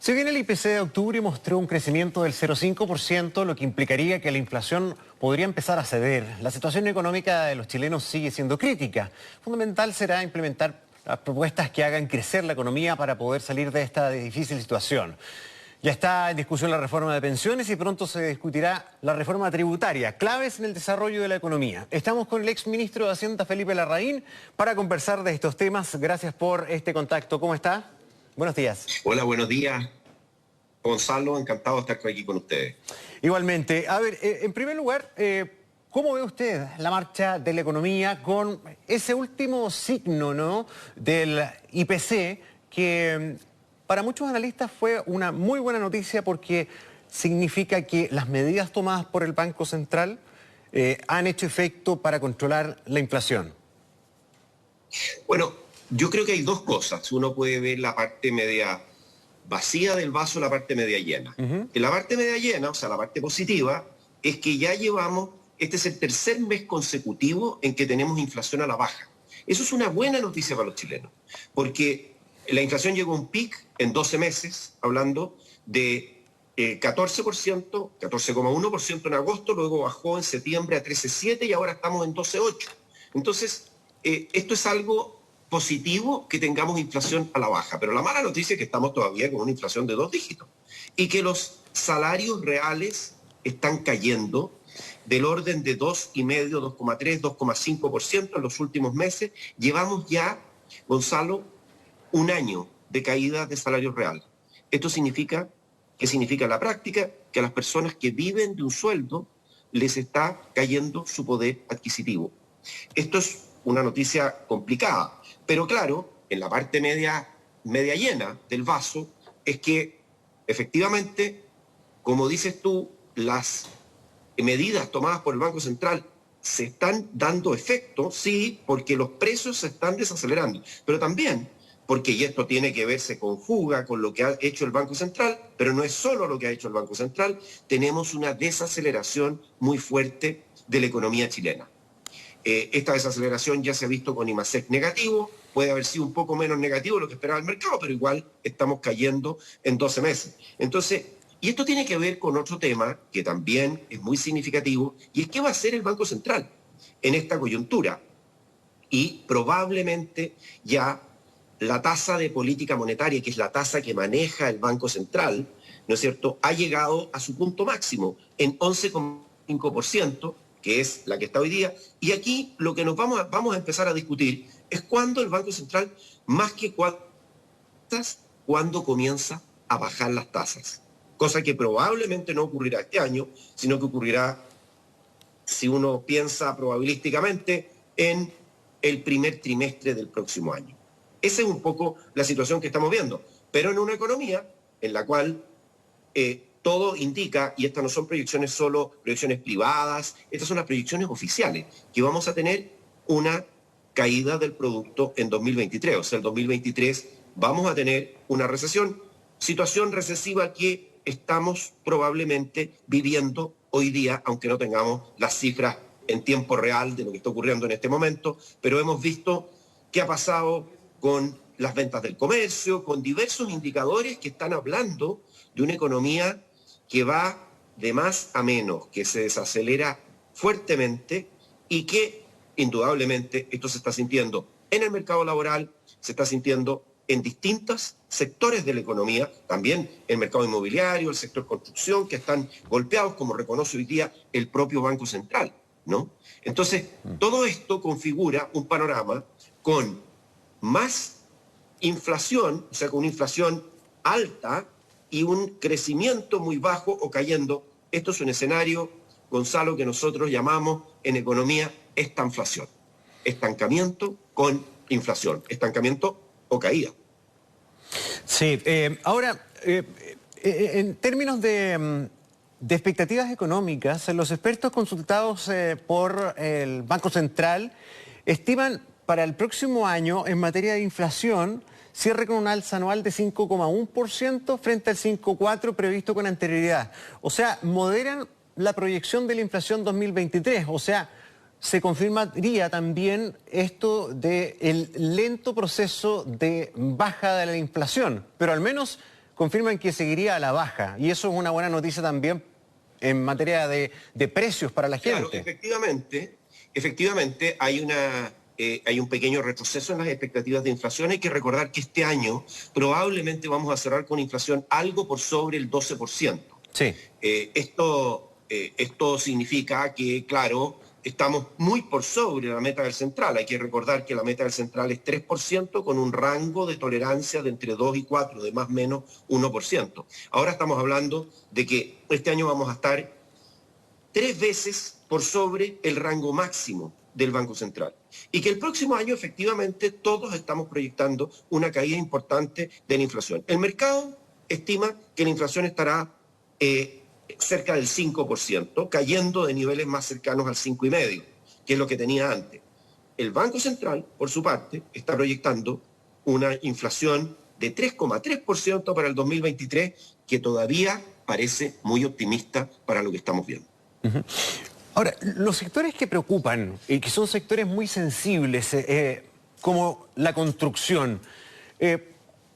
Si bien el IPC de octubre mostró un crecimiento del 0,5%, lo que implicaría que la inflación podría empezar a ceder, la situación económica de los chilenos sigue siendo crítica. Fundamental será implementar las propuestas que hagan crecer la economía para poder salir de esta difícil situación. Ya está en discusión la reforma de pensiones y pronto se discutirá la reforma tributaria, claves en el desarrollo de la economía. Estamos con el exministro de Hacienda, Felipe Larraín, para conversar de estos temas. Gracias por este contacto. ¿Cómo está? Buenos días. Hola, buenos días. Gonzalo, encantado de estar aquí con ustedes. Igualmente. A ver, en primer lugar, ¿cómo ve usted la marcha de la economía con ese último signo, ¿no?, del IPC que para muchos analistas fue una muy buena noticia porque significa que las medidas tomadas por el Banco Central han hecho efecto para controlar la inflación? Bueno, yo creo que hay dos cosas. Uno puede ver la parte media vacía del vaso, la parte media llena. En la parte media llena, o sea, la parte positiva, es que ya llevamos, este es el tercer mes consecutivo en que tenemos inflación a la baja. Eso es una buena noticia para los chilenos, porque la inflación llegó a un pic en 12 meses, hablando de 14%, 14,1% en agosto, luego bajó en septiembre a 13,7% y ahora estamos en 12,8%. Entonces, esto es algo positivo que tengamos inflación a la baja, pero la mala noticia es que estamos todavía con una inflación de 2 dígitos y que los salarios reales están cayendo del orden de 2,5%, 2,3%, 2,5% en los últimos meses. Llevamos ya, Gonzalo, un año de caída de salario real. Esto significa, ¿qué significa en la práctica? Que a las personas que viven de un sueldo les está cayendo su poder adquisitivo. Esto es una noticia complicada, pero claro, en la parte media llena del vaso es que efectivamente, como dices tú, las medidas tomadas por el Banco Central se están dando efecto, sí, porque los precios se están desacelerando, pero también porque, y esto tiene que ver, se conjuga con lo que ha hecho el Banco Central, pero no es solo lo que ha hecho el Banco Central, tenemos una desaceleración muy fuerte de la economía chilena. Esta desaceleración ya se ha visto con IMASEC negativo, puede haber sido un poco menos negativo de lo que esperaba el mercado, pero igual estamos cayendo en 12 meses. Entonces, y esto tiene que ver con otro tema que también es muy significativo, y es qué va a hacer el Banco Central en esta coyuntura. Y probablemente ya la tasa de política monetaria, que es la tasa que maneja el Banco Central, ¿no es cierto?, ha llegado a su punto máximo en 11,5%, que es la que está hoy día, y aquí lo que nos vamos a empezar a discutir es cuándo el Banco Central, más que cuándo comienza a bajar las tasas, cosa que probablemente no ocurrirá este año, sino que ocurrirá, si uno piensa probabilísticamente, en el primer trimestre del próximo año. Esa es un poco la situación que estamos viendo, pero en una economía en la cual todo indica, y estas no son proyecciones solo, proyecciones privadas, estas son las proyecciones oficiales, que vamos a tener una caída del producto en 2023. O sea, el 2023 vamos a tener una recesión, situación recesiva que estamos probablemente viviendo hoy día, aunque no tengamos las cifras en tiempo real de lo que está ocurriendo en este momento, pero hemos visto qué ha pasado con las ventas del comercio, con diversos indicadores que están hablando de una economía que va de más a menos, que se desacelera fuertemente y que indudablemente esto se está sintiendo en el mercado laboral, se está sintiendo en distintos sectores de la economía, también el mercado inmobiliario, el sector construcción, que están golpeados, como reconoce hoy día el propio Banco Central, ¿no? Entonces, todo esto configura un panorama con más inflación, o sea, con una inflación alta y un crecimiento muy bajo o cayendo. Esto es un escenario, Gonzalo, que nosotros llamamos en economía estanflación. Estancamiento con inflación, estancamiento o caída. Sí, ahora, en términos de expectativas económicas, los expertos consultados por el Banco Central estiman para el próximo año en materia de inflación cierre con un alza anual de 5,1% frente al 5,4% previsto con anterioridad. O sea, moderan la proyección de la inflación 2023. O sea, se confirmaría también esto del lento proceso de baja de la inflación, pero al menos confirman que seguiría a la baja. Y eso es una buena noticia también en materia de precios para la gente. Claro, efectivamente hay un pequeño retroceso en las expectativas de inflación. Hay que recordar que este año probablemente vamos a cerrar con inflación algo por sobre el 12%. Sí. Esto significa que, claro, estamos muy por sobre la meta del central. Hay que recordar que la meta del central es 3% con un rango de tolerancia de entre 2 y 4, de más o menos 1%. Ahora estamos hablando de que este año vamos a estar 3 veces por sobre el rango máximo del Banco Central. Y que el próximo año, efectivamente, todos estamos proyectando una caída importante de la inflación. El mercado estima que la inflación estará cerca del 5%, cayendo de niveles más cercanos al 5,5%, que es lo que tenía antes. El Banco Central, por su parte, está proyectando una inflación de 3,3% para el 2023, que todavía parece muy optimista para lo que estamos viendo. Uh-huh. Ahora, los sectores que preocupan y que son sectores muy sensibles, como la construcción,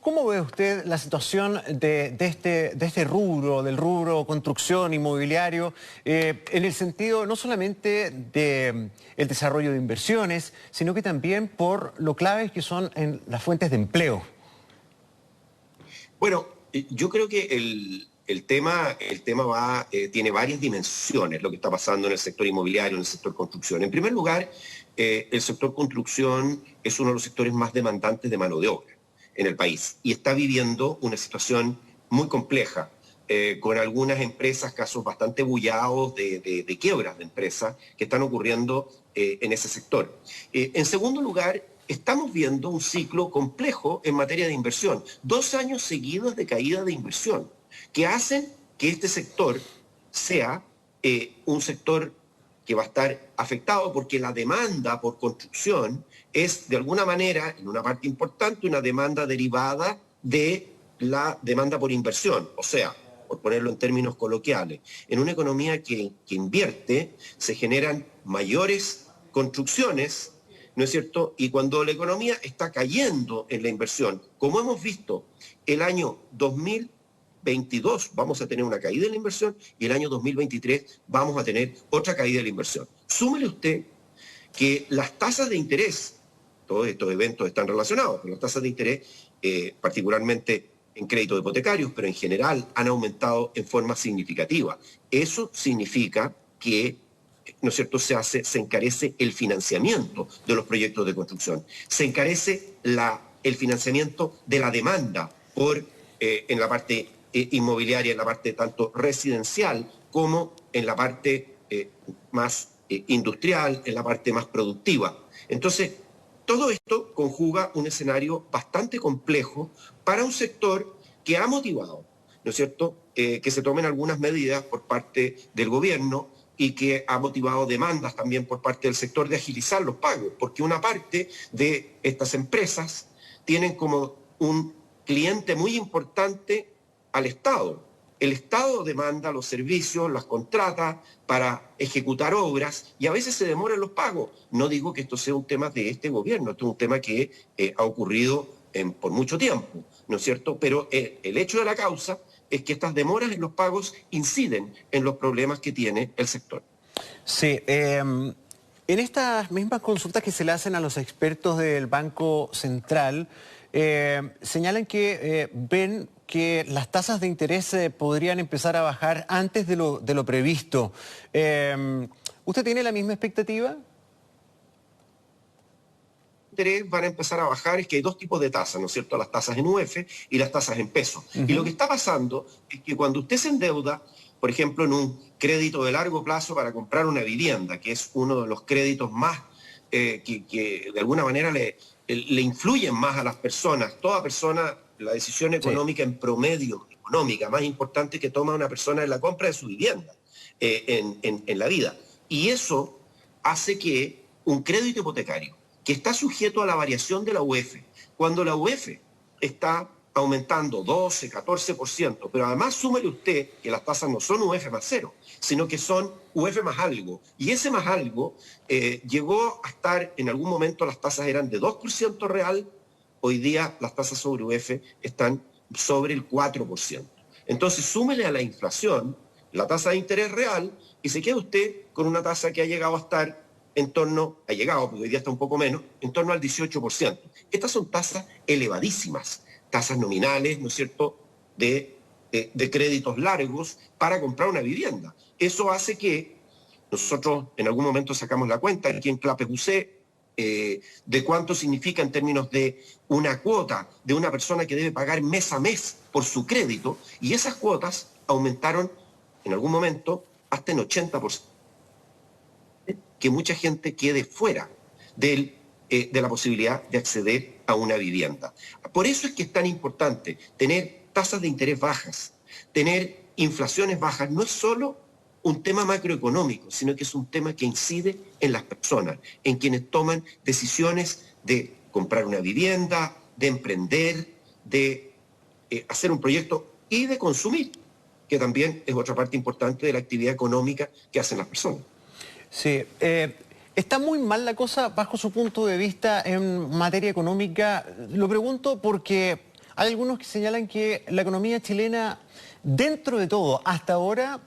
¿cómo ve usted la situación de este rubro, del rubro construcción, inmobiliario, en el sentido no solamente del desarrollo de inversiones, sino que también por lo claves que son en las fuentes de empleo? Bueno, yo creo que el tema tiene varias dimensiones, lo que está pasando en el sector inmobiliario, en el sector construcción. En primer lugar, el sector construcción es uno de los sectores más demandantes de mano de obra en el país y está viviendo una situación muy compleja, con algunas empresas, casos bastante bullados de quiebras de empresas que están ocurriendo en ese sector. En segundo lugar, estamos viendo un ciclo complejo en materia de inversión. 2 años seguidos de caída de inversión, que hacen que este sector sea un sector que va a estar afectado porque la demanda por construcción es, de alguna manera, en una parte importante, una demanda derivada de la demanda por inversión. O sea, por ponerlo en términos coloquiales, en una economía que invierte, se generan mayores construcciones, ¿no es cierto? Y cuando la economía está cayendo en la inversión, como hemos visto el año 2022 vamos a tener una caída en la inversión y el año 2023 vamos a tener otra caída en la inversión. Súmele usted que las tasas de interés, todos estos eventos están relacionados, pero las tasas de interés, particularmente en créditos hipotecarios, pero en general han aumentado en forma significativa. Eso significa que, ¿no es cierto?, se encarece el financiamiento de los proyectos de construcción, se encarece el financiamiento de la demanda en la parte inmobiliaria, en la parte tanto residencial como en la parte más industrial, en la parte más productiva. Entonces, todo esto conjuga un escenario bastante complejo para un sector que ha motivado, ¿no es cierto?, que se tomen algunas medidas por parte del gobierno y que ha motivado demandas también por parte del sector de agilizar los pagos, porque una parte de estas empresas tienen como un cliente muy importante al Estado. El Estado demanda los servicios, las contrata para ejecutar obras y a veces se demoran los pagos. No digo que esto sea un tema de este gobierno, esto es un tema que ha ocurrido por mucho tiempo, ¿no es cierto? Pero el hecho de la causa es que estas demoras en los pagos inciden en los problemas que tiene el sector. Sí, en estas mismas consultas que se le hacen a los expertos del Banco Central, señalan que ven que las tasas de interés podrían empezar a bajar antes de lo previsto. ¿Usted tiene la misma expectativa? Interés van a empezar a bajar es que hay dos tipos de tasas, ¿no es cierto? Las tasas en UF y las tasas en pesos. Y lo que está pasando es que cuando usted se endeuda, por ejemplo, en un crédito de largo plazo para comprar una vivienda, que es uno de los créditos más que de alguna manera le influyen más a las personas. Toda persona, la decisión económica en promedio, económica más importante que toma una persona es la compra de su vivienda en la vida. Y eso hace que un crédito hipotecario que está sujeto a la variación de la UF, cuando la UF está aumentando 12, 14%, pero además súmele usted que las tasas no son UF más cero, sino que son UF más algo, y ese más algo llegó a estar, en algún momento las tasas eran de 2% real, hoy día las tasas sobre UF están sobre el 4%. Entonces, súmele a la inflación la tasa de interés real y se queda usted con una tasa que ha llegado a estar porque hoy día está un poco menos, en torno al 18%. Estas son tasas elevadísimas, tasas nominales, ¿no es cierto?, de créditos largos para comprar una vivienda. Eso hace que nosotros en algún momento sacamos la cuenta aquí en Clape UC de cuánto significa en términos de una cuota de una persona que debe pagar mes a mes por su crédito, y esas cuotas aumentaron en algún momento hasta en 80%. Que mucha gente quede fuera de la posibilidad de acceder a una vivienda. Por eso es que es tan importante tener tasas de interés bajas, tener inflaciones bajas. No es solo un tema macroeconómico, sino que es un tema que incide en las personas, en quienes toman decisiones de comprar una vivienda, de emprender, de hacer un proyecto y de consumir, que también es otra parte importante de la actividad económica que hacen las personas. Sí, está muy mal la cosa bajo su punto de vista en materia económica. Lo pregunto porque hay algunos que señalan que la economía chilena, dentro de todo, hasta ahora,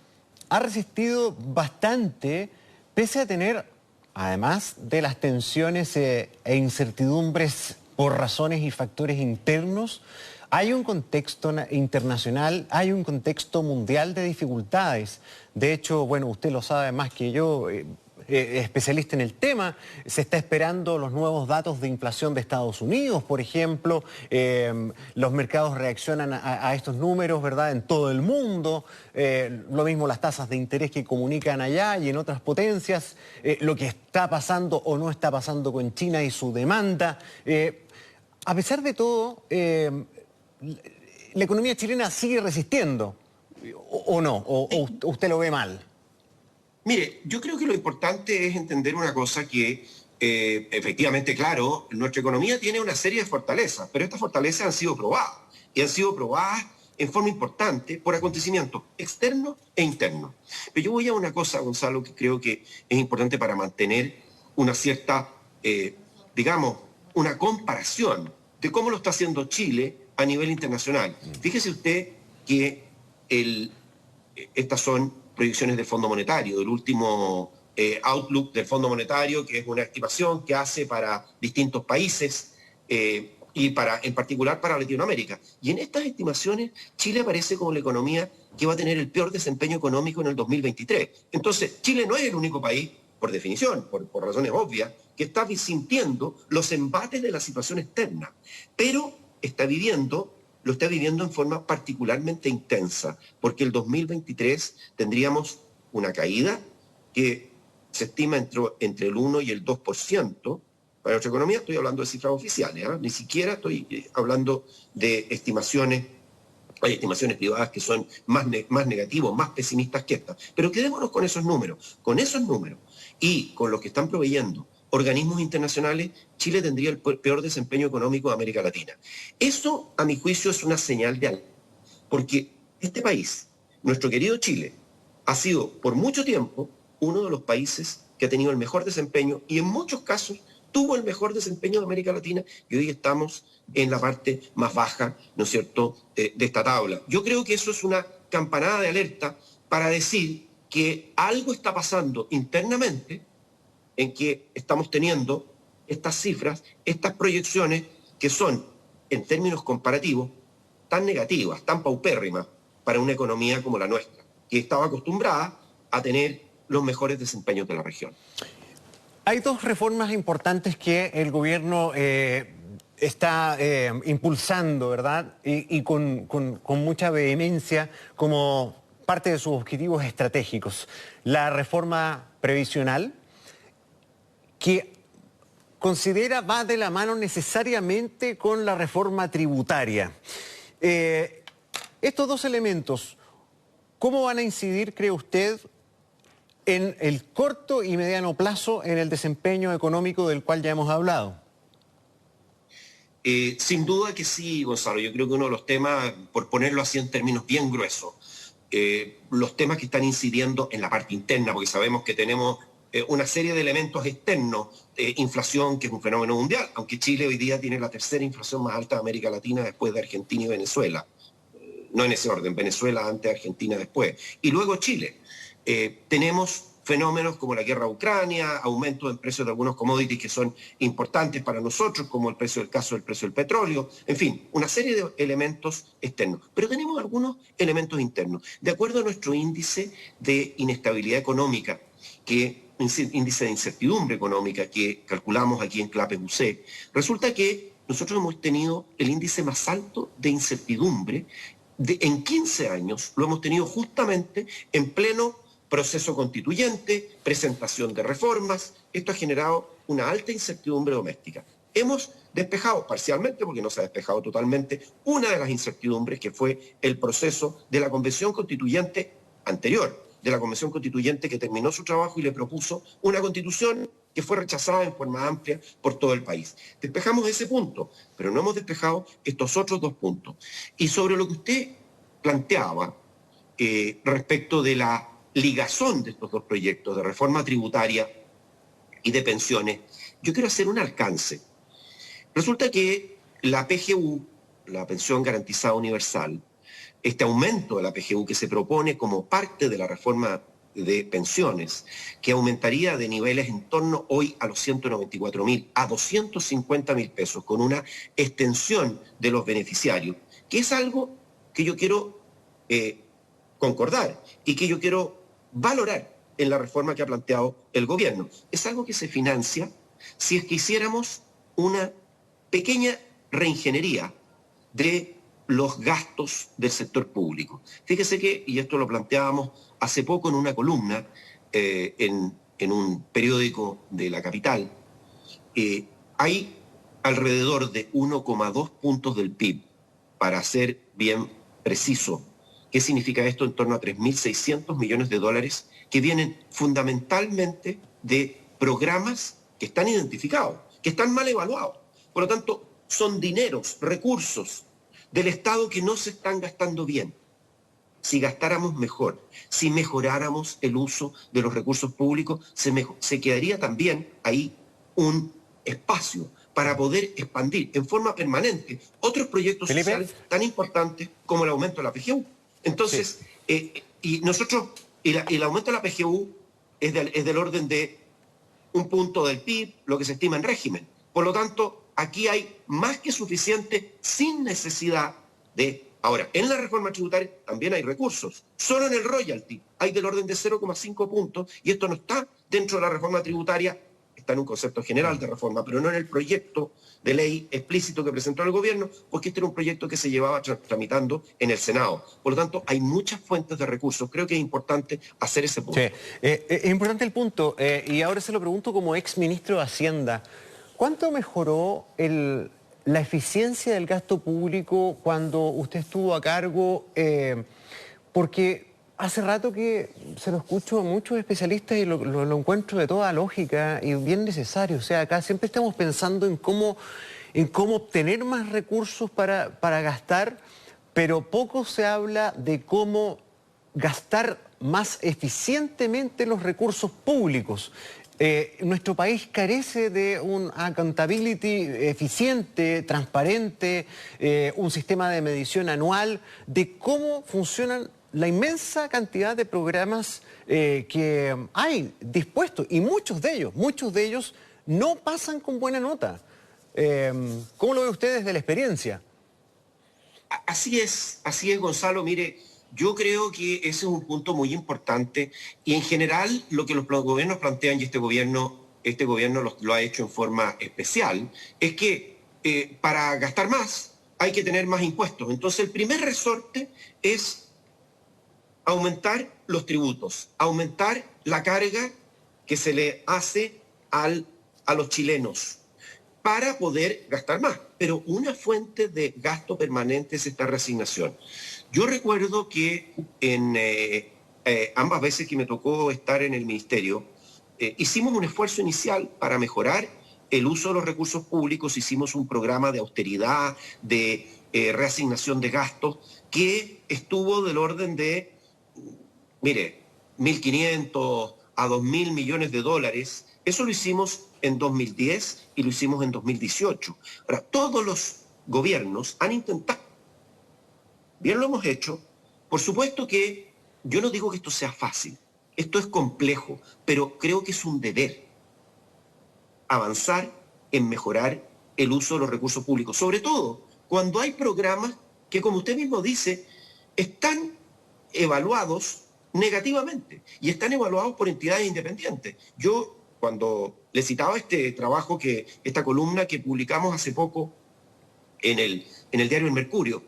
ha resistido bastante, pese a tener, además de las tensiones e incertidumbres por razones y factores internos, hay un contexto internacional, hay un contexto mundial de dificultades. De hecho, bueno, usted lo sabe más que yo, especialista en el tema, se está esperando los nuevos datos de inflación de Estados Unidos, por ejemplo. Los mercados reaccionan a estos números, ¿verdad?, en todo el mundo. Lo mismo las tasas de interés que comunican allá y en otras potencias. Lo que está pasando o no está pasando con China y su demanda. A pesar de todo, la economía chilena sigue resistiendo, ¿o no? ¿O usted lo ve mal? Mire, yo creo que lo importante es entender una cosa que, efectivamente, claro, nuestra economía tiene una serie de fortalezas, pero estas fortalezas han sido probadas, y han sido probadas en forma importante por acontecimientos externos e internos. Pero yo voy a una cosa, Gonzalo, que creo que es importante para mantener una cierta, digamos, una comparación de cómo lo está haciendo Chile a nivel internacional. Fíjese usted que estas son proyecciones del Fondo Monetario, del último Outlook del Fondo Monetario, que es una estimación que hace para distintos países y en particular para Latinoamérica. Y en estas estimaciones, Chile aparece como la economía que va a tener el peor desempeño económico en el 2023. Entonces, Chile no es el único país, por definición, por razones obvias, que está sintiendo los embates de la situación externa, pero lo está viviendo en forma particularmente intensa, porque el 2023 tendríamos una caída que se estima entre el 1 y el 2%. Para nuestra economía estoy hablando de cifras oficiales, ni siquiera estoy hablando de estimaciones. Hay estimaciones privadas que son más negativas, más pesimistas que estas. Pero quedémonos con esos números. Con esos números y con los que están proveyendo organismos internacionales, Chile tendría el peor desempeño económico de América Latina. Eso, a mi juicio, es una señal de alerta, porque este país, nuestro querido Chile, ha sido por mucho tiempo uno de los países que ha tenido el mejor desempeño y en muchos casos tuvo el mejor desempeño de América Latina, y hoy estamos en la parte más baja, ¿no es cierto?, de esta tabla. Yo creo que eso es una campanada de alerta para decir que algo está pasando internamente, en que estamos teniendo estas cifras, estas proyecciones que son, en términos comparativos, tan negativas, tan paupérrimas para una economía como la nuestra, que estaba acostumbrada a tener los mejores desempeños de la región. Hay dos reformas importantes que el gobierno está impulsando, ¿verdad? Y con mucha vehemencia como parte de sus objetivos estratégicos. La reforma previsional, que considera va de la mano necesariamente con la reforma tributaria. Estos dos elementos, ¿cómo van a incidir, cree usted, en el corto y mediano plazo en el desempeño económico del cual ya hemos hablado? Sin duda que sí, Gonzalo. Yo creo que uno de los temas, por ponerlo así en términos bien gruesos, los temas que están incidiendo en la parte interna, porque sabemos que tenemos una serie de elementos externos, inflación, que es un fenómeno mundial, aunque Chile hoy día tiene la tercera inflación más alta de América Latina después de Argentina y Venezuela. No en ese orden, Venezuela antes, Argentina después. Y luego Chile. Tenemos fenómenos como la guerra a Ucrania, aumento en precios de algunos commodities que son importantes para nosotros, como el caso del precio del petróleo, en fin, una serie de elementos externos. Pero tenemos algunos elementos internos. De acuerdo a nuestro índice de inestabilidad económica, índice de incertidumbre económica que calculamos aquí en CLAPES UC, resulta que nosotros hemos tenido el índice más alto de incertidumbre en 15 años, lo hemos tenido justamente en pleno proceso constituyente, presentación de reformas. Esto ha generado una alta incertidumbre doméstica. Hemos despejado parcialmente, porque no se ha despejado totalmente, una de las incertidumbres que fue el proceso de la Convención Constituyente anterior, de la Convención Constituyente que terminó su trabajo y le propuso una constitución que fue rechazada en forma amplia por todo el país. Despejamos ese punto, pero no hemos despejado estos otros dos puntos. Y sobre lo que usted planteaba respecto de la ligazón de estos dos proyectos, de reforma tributaria y de pensiones, yo quiero hacer un alcance. Resulta que la PGU, la Pensión Garantizada Universal, este aumento de la PGU que se propone como parte de la reforma de pensiones, que aumentaría de niveles en torno hoy a los 194.000 a 250.000 pesos, con una extensión de los beneficiarios, que es algo que yo quiero concordar y que yo quiero valorar en la reforma que ha planteado el gobierno. Es algo que se financia si es que hiciéramos una pequeña reingeniería de los gastos del sector público. Fíjese que, y esto lo planteábamos hace poco en una columna en un periódico de la capital, hay alrededor de 1,2 puntos del PIB, para ser bien preciso. ¿Qué significa esto? En torno a 3.600 millones de dólares que vienen fundamentalmente de programas que están identificados, que están mal evaluados. Por lo tanto, son dineros, recursos del Estado que no se están gastando bien. Si gastáramos mejor, si mejoráramos el uso de los recursos públicos, se quedaría también ahí un espacio para poder expandir en forma permanente otros proyectos sociales tan importantes como el aumento de la PGU. Entonces, y el aumento de la PGU es del orden de un punto del PIB, lo que se estima en régimen. Por lo tanto, aquí hay más que suficiente sin necesidad de... Ahora, en la reforma tributaria también hay recursos. Solo en el royalty hay del orden de 0,5 puntos y esto no está dentro de la reforma tributaria, está en un concepto general de reforma, pero no en el proyecto de ley explícito que presentó el gobierno, porque este era un proyecto que se llevaba tramitando en el Senado. Por lo tanto, hay muchas fuentes de recursos. Creo que es importante hacer ese punto. Sí, es importante el punto, y ahora se lo pregunto como ex ministro de Hacienda. ¿Cuánto mejoró la eficiencia del gasto público cuando usted estuvo a cargo? Porque hace rato que se lo escucho a muchos especialistas y lo encuentro de toda lógica y bien necesario. O sea, acá siempre estamos pensando en cómo obtener más recursos para gastar, pero poco se habla de cómo gastar más eficientemente los recursos públicos. Nuestro país carece de un accountability eficiente, transparente, un sistema de medición anual de cómo funcionan la inmensa cantidad de programas que hay dispuestos, y muchos de ellos no pasan con buena nota. ¿Cómo lo ve usted desde la experiencia? Así es, Gonzalo. Mire, yo creo que ese es un punto muy importante y en general lo que los gobiernos plantean, y este gobierno lo ha hecho en forma especial, es que para gastar más hay que tener más impuestos. Entonces el primer resorte es aumentar los tributos, aumentar la carga que se le hace a los chilenos para poder gastar más. Pero una fuente de gasto permanente es esta reasignación. Yo recuerdo que en ambas veces que me tocó estar en el ministerio, hicimos un esfuerzo inicial para mejorar el uso de los recursos públicos, hicimos un programa de austeridad, de reasignación de gastos, que estuvo del orden de, mire, 1.500 a 2.000 millones de dólares. Eso lo hicimos en 2010 y lo hicimos en 2018. Ahora, todos los gobiernos han intentado, bien lo hemos hecho. Por supuesto que yo no digo que esto sea fácil, esto es complejo, pero creo que es un deber avanzar en mejorar el uso de los recursos públicos, sobre todo cuando hay programas que, como usted mismo dice, están evaluados negativamente y están evaluados por entidades independientes. Yo, cuando le citaba este trabajo, esta columna que publicamos hace poco en el diario El Mercurio,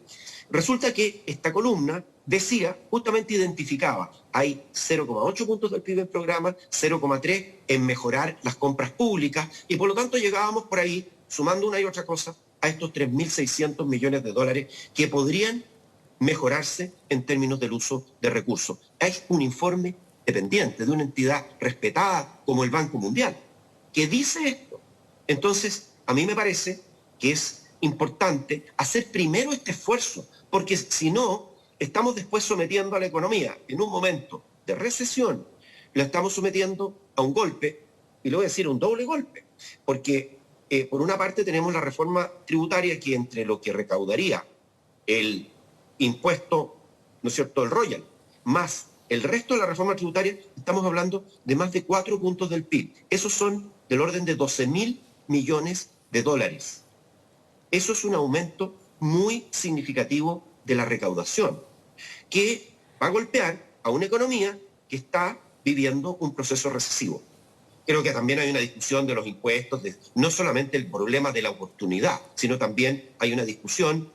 resulta que esta columna decía, justamente identificaba, hay 0,8 puntos del PIB en programa, 0,3 en mejorar las compras públicas, y por lo tanto llegábamos por ahí, sumando una y otra cosa, a estos 3.600 millones de dólares que podrían mejorarse en términos del uso de recursos. Hay un informe dependiente de una entidad respetada como el Banco Mundial que dice esto. Entonces, a mí me parece que es importante hacer primero este esfuerzo, porque si no, estamos después sometiendo a la economía en un momento de recesión, la estamos sometiendo a un golpe, y le voy a decir un doble golpe, porque por una parte tenemos la reforma tributaria que entre lo que recaudaría el impuesto, ¿no es cierto?, el royal, más el resto de la reforma tributaria, estamos hablando de más de 4 puntos del PIB. Esos son del orden de 12.000 millones de dólares. Eso es un aumento muy significativo de la recaudación, que va a golpear a una economía que está viviendo un proceso recesivo. Creo que también hay una discusión de los impuestos, no solamente el problema de la oportunidad, sino también hay una discusión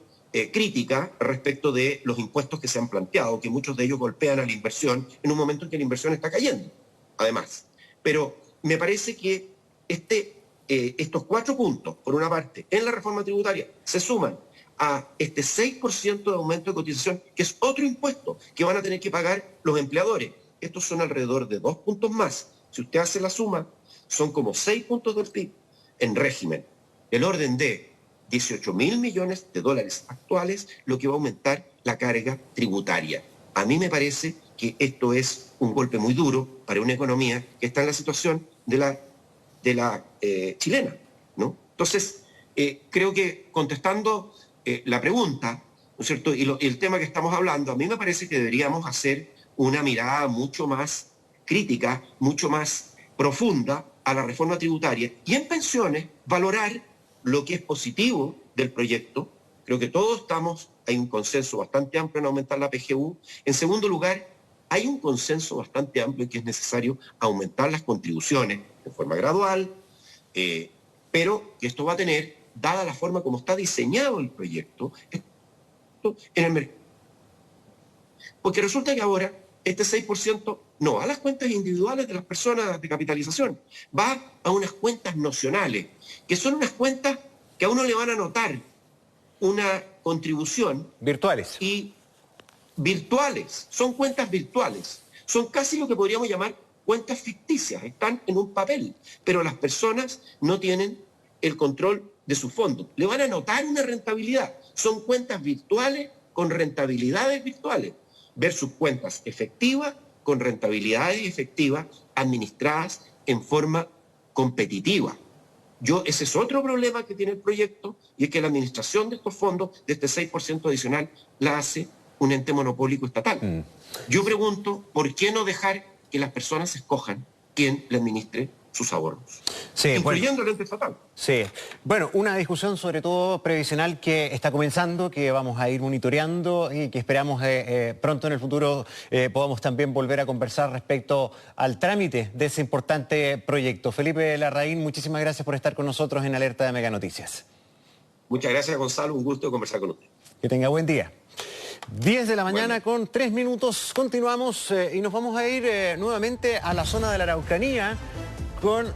crítica respecto de los impuestos que se han planteado, que muchos de ellos golpean a la inversión en un momento en que la inversión está cayendo, además. Pero me parece que estos 4 puntos, por una parte, en la reforma tributaria, se suman a este 6% de aumento de cotización, que es otro impuesto que van a tener que pagar los empleadores. Estos son alrededor de 2 puntos más. Si usted hace la suma, son como 6 puntos del PIB en régimen. El orden de 18.000 millones de dólares actuales, lo que va a aumentar la carga tributaria. A mí me parece que esto es un golpe muy duro para una economía que está en la situación de la chilena, ¿no? Entonces, creo que contestando la pregunta, ¿no es cierto?, y el tema que estamos hablando, a mí me parece que deberíamos hacer una mirada mucho más crítica, mucho más profunda a la reforma tributaria, y en pensiones valorar lo que es positivo del proyecto. Creo que todos hay un consenso bastante amplio en aumentar la PGU. En segundo lugar, hay un consenso bastante amplio en que es necesario aumentar las contribuciones de forma gradual, pero que esto va a tener, dada la forma como está diseñado el proyecto, en el mercado. Porque resulta que ahora este 6% no va a las cuentas individuales de las personas de capitalización, va a unas cuentas nocionales, que son unas cuentas que a uno le van a anotar una contribución. Virtuales. Y virtuales, son cuentas virtuales, son casi lo que podríamos llamar cuentas ficticias, están en un papel, pero las personas no tienen el control de su fondo. Le van a anotar una rentabilidad, son cuentas virtuales con rentabilidades virtuales, versus cuentas efectivas con rentabilidades efectivas administradas en forma competitiva. Ese es otro problema que tiene el proyecto, y es que la administración de estos fondos, de este 6% adicional, la hace un ente monopólico estatal. Yo pregunto, ¿por qué no dejar que las personas escojan quién le administre sus ahorros? Sí, incluyendo el ente estatal. Sí. Bueno, una discusión sobre todo previsional que está comenzando, que vamos a ir monitoreando y que esperamos pronto en el futuro podamos también volver a conversar respecto al trámite de ese importante proyecto. Felipe Larraín, muchísimas gracias por estar con nosotros en Alerta de Mega Noticias. Muchas gracias, Gonzalo. Un gusto conversar con usted. Que tenga buen día. 10 de la mañana con 3 minutos. Continuamos y nos vamos a ir nuevamente a la zona de la Araucanía con